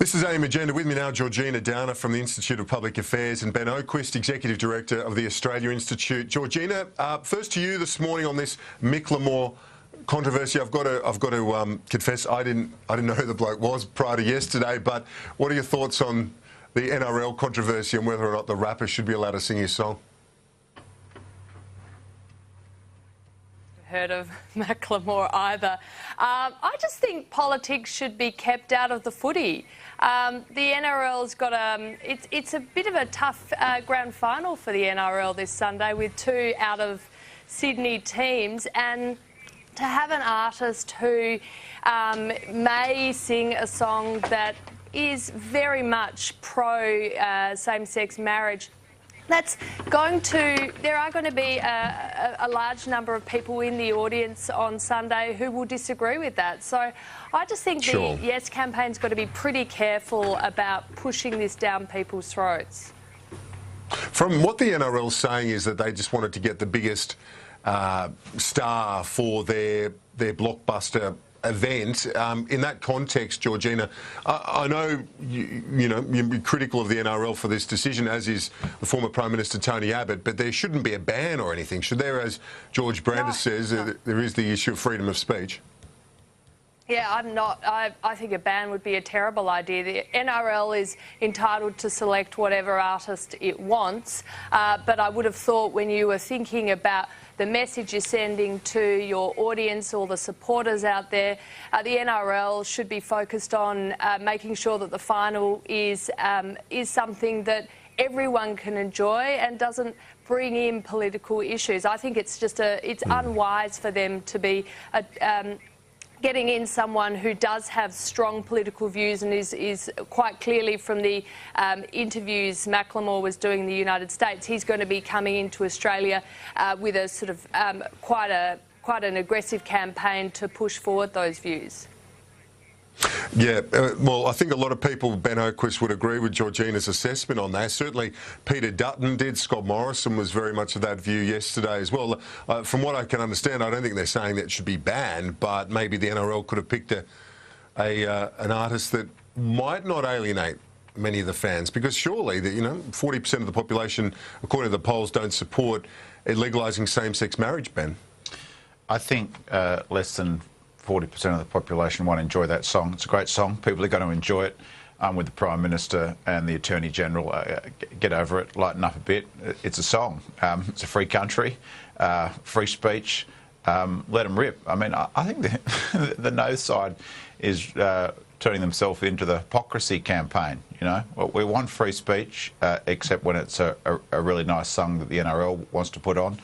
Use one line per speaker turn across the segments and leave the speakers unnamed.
This is AIM Agenda. With me now, Georgina Downer from the Institute of Public Affairs and Ben Oquist, Executive Director of the Australia Institute. Georgina, first to you this morning on this Macklemore controversy. I've got to confess, I didn't know who the bloke was prior to yesterday. But what are your thoughts on the NRL controversy and whether or not the rapper should be allowed to sing his song?
Heard of Macklemore either. I just think politics should be kept out of the footy. The NRL's got it's a bit of a tough grand final for the NRL this Sunday with two out of Sydney teams, and to have an artist who may sing a song that is very much pro same-sex marriage, there are going to be a large number of people in the audience on Sunday who will disagree with that. So I just think the Yes campaign's got to be pretty careful about pushing this down people's throats.
From what the NRL's saying is that they just wanted to get the biggest star for their blockbuster event. In that context, Georgina, I know you're critical of the NRL for this decision, as is the former Prime Minister Tony Abbott, but there shouldn't be a ban or anything, should there? As George Brandis says, there is the issue of freedom of speech.
Yeah, I'm not. I think a ban would be a terrible idea. The NRL is entitled to select whatever artist it wants, but I would have thought when you were thinking about the message you're sending to your audience or the supporters out there, the NRL should be focused on making sure that the final is something that everyone can enjoy and doesn't bring in political issues. I think it's just it's unwise for them to be getting in someone who does have strong political views and is quite clearly, from the interviews Macklemore was doing in the United States, he's going to be coming into Australia with a sort of quite an aggressive campaign to push forward those views.
Yeah, well, I think a lot of people, Ben Oquist, would agree with Georgina's assessment on that. Certainly Peter Dutton did. Scott Morrison was very much of that view yesterday as well. From what I can understand, I don't think they're saying that it should be banned, but maybe the NRL could have picked an artist that might not alienate many of the fans, because surely 40% of the population, according to the polls, don't support legalising same-sex marriage, Ben.
I think less than 40% of the population won't enjoy that song. It's a great song. People are going to enjoy it. With the Prime Minister and the Attorney General, get over it, lighten up a bit. It's a song. It's a free country, free speech. Let them rip. I mean, I think the no side is turning themselves into the hypocrisy campaign. Well, we want free speech, except when it's a really nice song that the NRL wants to put on.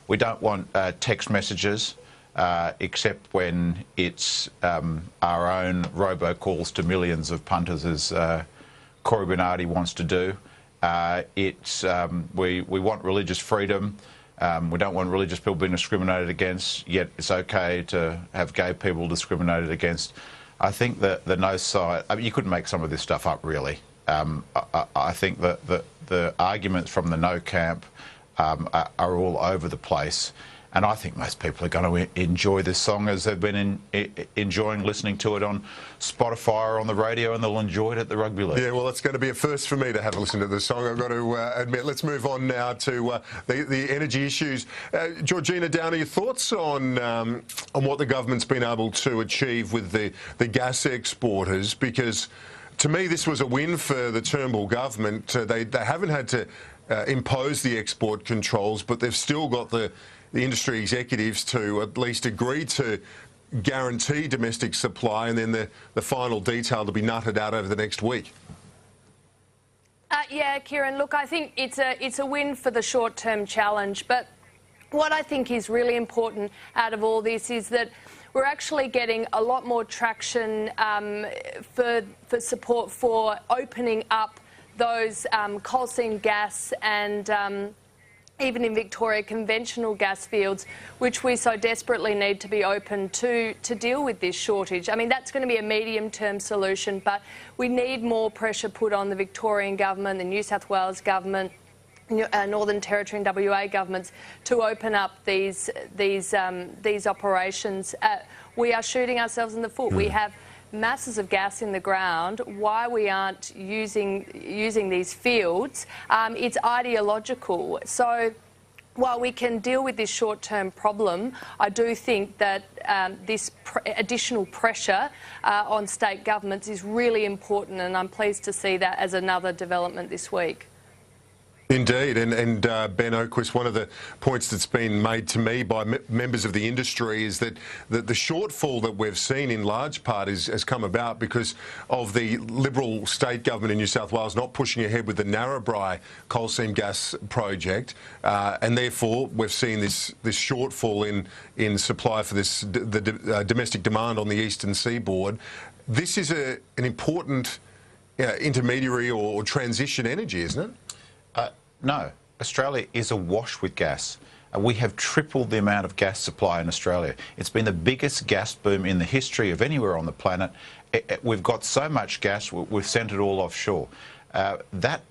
We don't want text messages. Except when it's our own robocalls to millions of punters, as Corey Bernardi wants to do. We want religious freedom. We don't want religious people being discriminated against, yet it's okay to have gay people discriminated against. I think that the no side, you couldn't make some of this stuff up, really. I think that the arguments from the no camp are all over the place. And I think most people are going to enjoy this song as they've been enjoying listening to it on Spotify or on the radio, and they'll enjoy it at the Rugby League.
Yeah, well, it's going to be a first for me to have a listen to this song, I've got to admit. Let's move on now to the energy issues. Georgina Downer, your thoughts on what the government's been able to achieve with the gas exporters? Because to me, this was a win for the Turnbull government. They haven't had to impose the export controls, but they've still got the industry executives to at least agree to guarantee domestic supply, and then the final detail to be nutted out over the next week.
Yeah, Kieran, look, I think it's a win for the short-term challenge, but what I think is really important out of all this is that we're actually getting a lot more traction for support for opening up those coal seam gas and even in Victoria, conventional gas fields, which we so desperately need to be open to deal with this shortage. I mean, that's going to be a medium-term solution, but we need more pressure put on the Victorian government, the New South Wales government, Northern Territory and WA governments to open up these operations. We are shooting ourselves in the foot. We have masses of gas in the ground, why we aren't using these fields, it's ideological. So while we can deal with this short-term problem, I do think that this additional pressure on state governments is really important, and I'm pleased to see that as another development this week.
Indeed, and Ben Oquist, one of the points that's been made to me by members of the industry is that the shortfall that we've seen in large part has come about because of the Liberal state government in New South Wales not pushing ahead with the Narrabri coal seam gas project, and therefore we've seen this shortfall in supply for the domestic demand on the eastern seaboard. This is an important intermediary or transition energy, isn't it?
No, Australia is awash with gas. We have tripled the amount of gas supply in Australia. It's been the biggest gas boom in the history of anywhere on the planet. We've got so much gas, we've sent it all offshore. That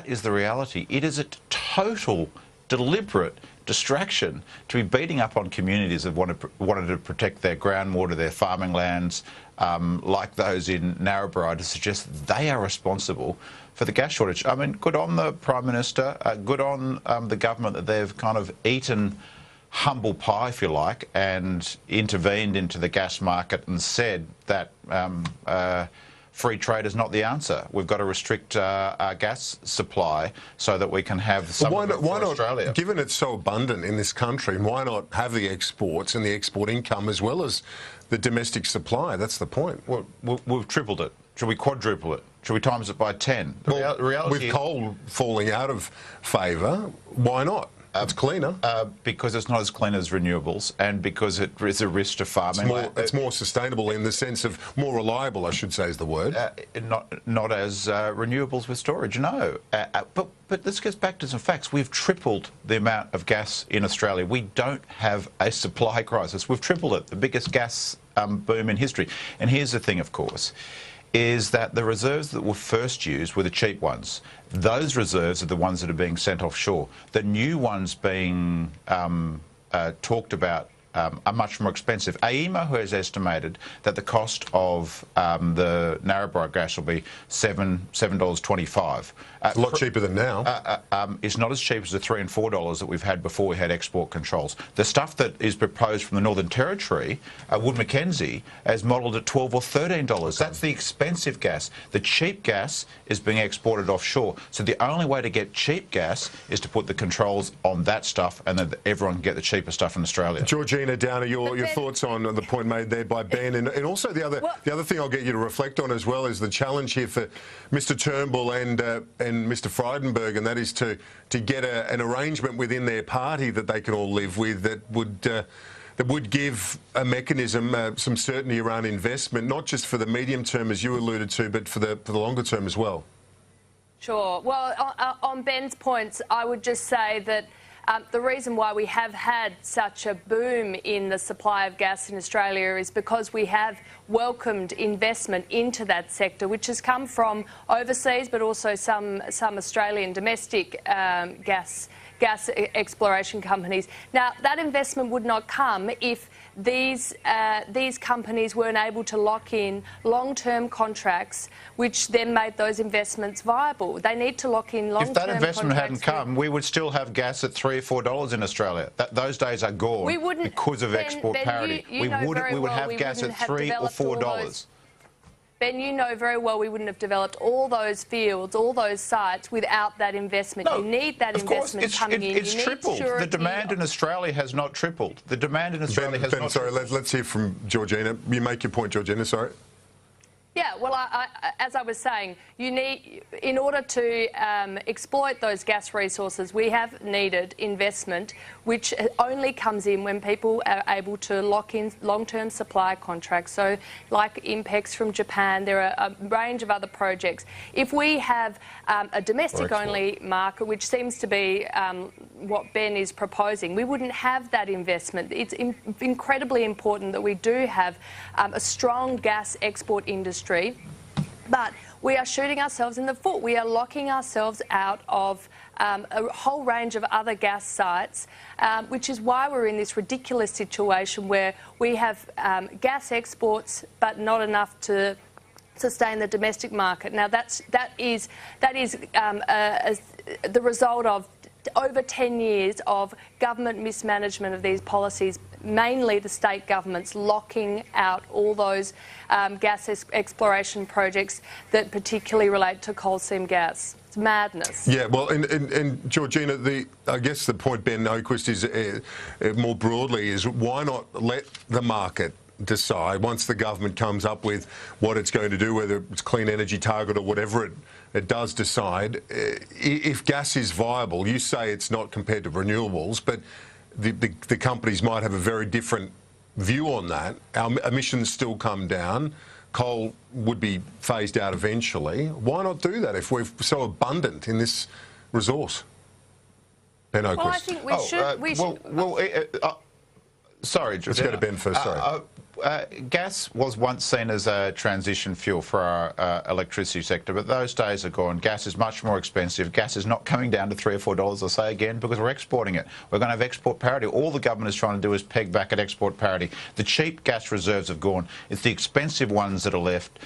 is the reality. It is a total, deliberate distraction to be beating up on communities that wanted to protect their groundwater, their farming lands, like those in Narrabri, to suggest they are responsible for the gas shortage. I mean, good on the Prime Minister, good on the government that they've kind of eaten humble pie, if you like, and intervened into the gas market and said that free trade is not the answer. We've got to restrict our gas supply so that we can have some of it for Australia.
Given it's so abundant in this country, why not have the exports and the export income as well as the domestic supply? That's the point.
Well, we've tripled it. Should we quadruple it? Should we times it by 10?
The reality with coal falling out of favour, why not? It's cleaner.
Because it's not as clean as renewables, and because it is a risk to farming.
It's more sustainable in the sense of more reliable, I should say is the word.
Not as renewables with storage, no. But this gets back to some facts. We've tripled the amount of gas in Australia. We don't have a supply crisis. We've tripled it, the biggest gas boom in history. And here's the thing, of course, is that the reserves that were first used were the cheap ones. Those reserves are the ones that are being sent offshore. The new ones being talked about are much more expensive. AEMO has estimated that the cost of the Narrabri gas will be $7.25.
It's a lot cheaper than now.
It's not as cheap as the $3 and $4 that we've had before we had export controls. The stuff that is proposed from the Northern Territory, Wood Mackenzie, is modelled at $12 or $13. That's the expensive gas. The cheap gas is being exported offshore. So the only way to get cheap gas is to put the controls on that stuff, and then everyone can get the cheaper stuff in Australia.
Georgina Downer, your thoughts on the point made there by Ben, and also the other thing I'll get you to reflect on as well is the challenge here for Mr Turnbull and Mr Frydenberg, and that is to get an arrangement within their party that they can all live with that would give a mechanism, some certainty around investment, not just for the medium term as you alluded to, but for the longer term as well.
Sure. Well, on Ben's points, I would just say that the reason why we have had such a boom in the supply of gas in Australia is because we have welcomed investment into that sector, which has come from overseas, but also some Australian domestic gas exploration companies. Now, that investment would not come if these companies weren't able to lock in long-term contracts, which then made those investments viable. They need to lock in long-term contracts.
If that investment hadn't come, we would still have gas at $3 or $4 in Australia. Those days are gone because of export parity. We would have gas at $3 or $4.
Ben, you know very well we wouldn't have developed all those fields, all those sites without that investment.
No,
you need that investment coming in.
It's tripled. The demand in Australia has not tripled. The demand in Australia has not
sorry,
tripled.
Let's hear from Georgina. You make your point, Georgina, sorry.
Yeah, well, as I was saying, you need, in order to exploit those gas resources, we have needed investment, which only comes in when people are able to lock in long-term supply contracts. So, like INPEX from Japan, there are a range of other projects. If we have a domestic-only market, which seems to be what Ben is proposing, we wouldn't have that investment. It's incredibly important that we do have a strong gas export industry. But we are shooting ourselves in the foot. We are locking ourselves out of a whole range of other gas sites, which is why we're in this ridiculous situation where we have gas exports but not enough to sustain the domestic market. Now that is the result of over 10 years of government mismanagement of these policies, mainly the state governments locking out all those gas exploration projects that particularly relate to coal seam gas. It's madness.
Yeah, well, and Georgina, I guess the point Ben Oquist is more broadly is why not let the market decide once the government comes up with what it's going to do, whether it's clean energy target or whatever it does decide. If gas is viable, you say it's not compared to renewables, but the companies might have a very different view on that. Our emissions still come down. Coal would be phased out eventually. Why not do that if we're so abundant in this resource? Ben Oquist.
Well, I think we should.
Sorry,
let's go to Ben first. Sorry.
Gas was once seen as a transition fuel for our electricity sector, but those days are gone. Gas is much more expensive. Gas is not coming down to $3 or $4, I'll say again, because we're exporting it. We're going to have export parity. All the government is trying to do is peg back at export parity. The cheap gas reserves have gone. It's the expensive ones that are left.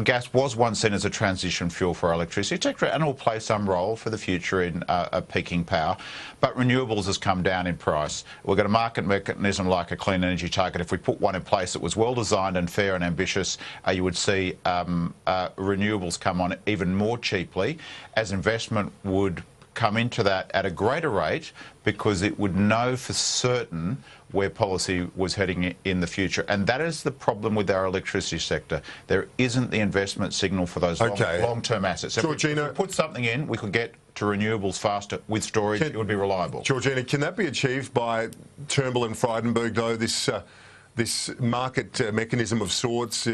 Gas was once seen as a transition fuel for our electricity sector, and it will play some role for the future in peaking power. But renewables has come down in price. We've got a market mechanism like a clean energy target. If we put one in place that was well designed and fair and ambitious, you would see renewables come on even more cheaply, as investment would come into that at a greater rate because it would know for certain where policy was heading in the future. And that is the problem with our electricity sector. There isn't the investment signal for those long-term assets.
Georgina,
if we put something in, we could get to renewables faster with storage. It would be reliable.
Georgina, can that be achieved by Turnbull and Frydenberg, though, this market mechanism of sorts,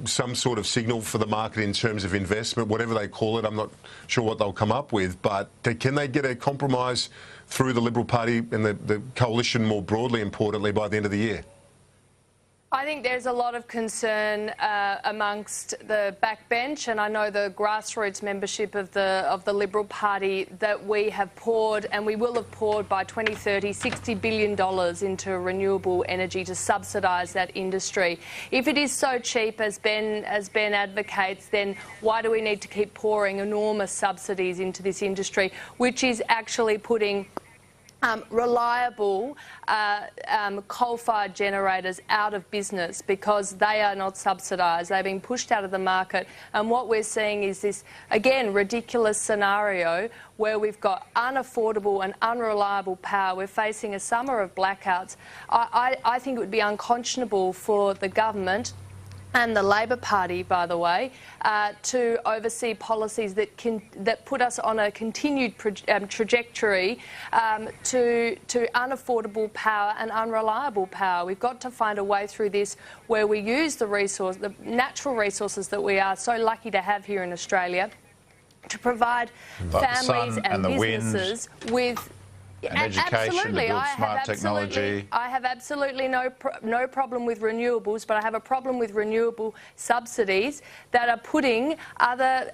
some sort of signal for the market in terms of investment, whatever they call it? I'm not sure what they'll come up with, but can they get a compromise through the Liberal Party and the coalition more broadly, importantly, by the end of the year?
I think there's a lot of concern amongst the backbench, and I know the grassroots membership of the Liberal Party that we have poured, and we will have poured by 2030 $60 billion into renewable energy to subsidise that industry. If it is so cheap as Ben advocates, then why do we need to keep pouring enormous subsidies into this industry, which is actually putting reliable coal-fired generators out of business because they are not subsidised. They're being pushed out of the market. And what we're seeing is this, again, ridiculous scenario where we've got unaffordable and unreliable power. We're facing a summer of blackouts. I think it would be unconscionable for the government and the Labor Party, by the way, to oversee policies that put us on a continued trajectory to unaffordable power and unreliable power. We've got to find a way through this where we use the natural resources that we are so lucky to have here in Australia to provide families and businesses with
and education,
absolutely.
to build smart technology.
I have absolutely no problem with renewables, but I have a problem with renewable subsidies that are putting other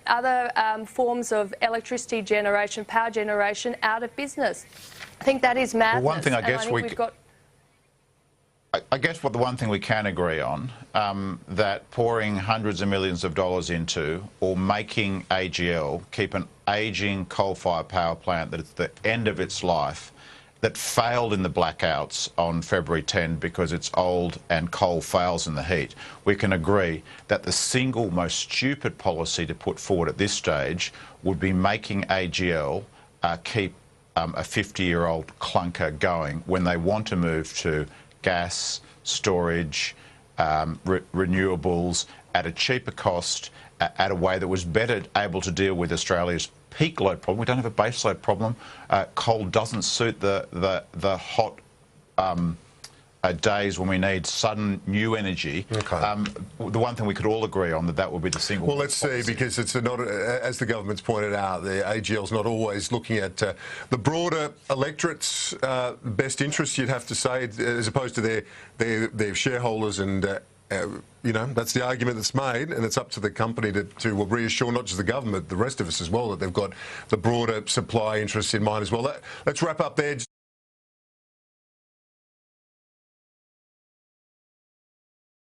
forms of electricity generation, power generation, out of business. I think that is madness.
Well, one thing I guess the one thing we can agree on, that pouring hundreds of millions of dollars into or making AGL keep an ageing coal-fired power plant that at the end of its life, that failed in the blackouts on February 10 because it's old and coal fails in the heat. We can agree that the single most stupid policy to put forward at this stage would be making AGL keep a 50-year-old clunker going when they want to move to gas, storage, renewables at a cheaper cost, at a way that was better able to deal with Australia's peak load problem. We don't have a base load problem. Coal doesn't suit the hot days when we need sudden new energy.
Okay.
The one thing we could all agree on that would be the single.
Well, let's see, because it's not, as the government's pointed out, the AGL's not always looking at the broader electorate's best interests, you'd have to say, as opposed to their shareholders and You know, that's the argument that's made, and it's up to the company to reassure not just the government, the rest of us as well, that they've got the broader supply interests in mind as well. Let's wrap up there.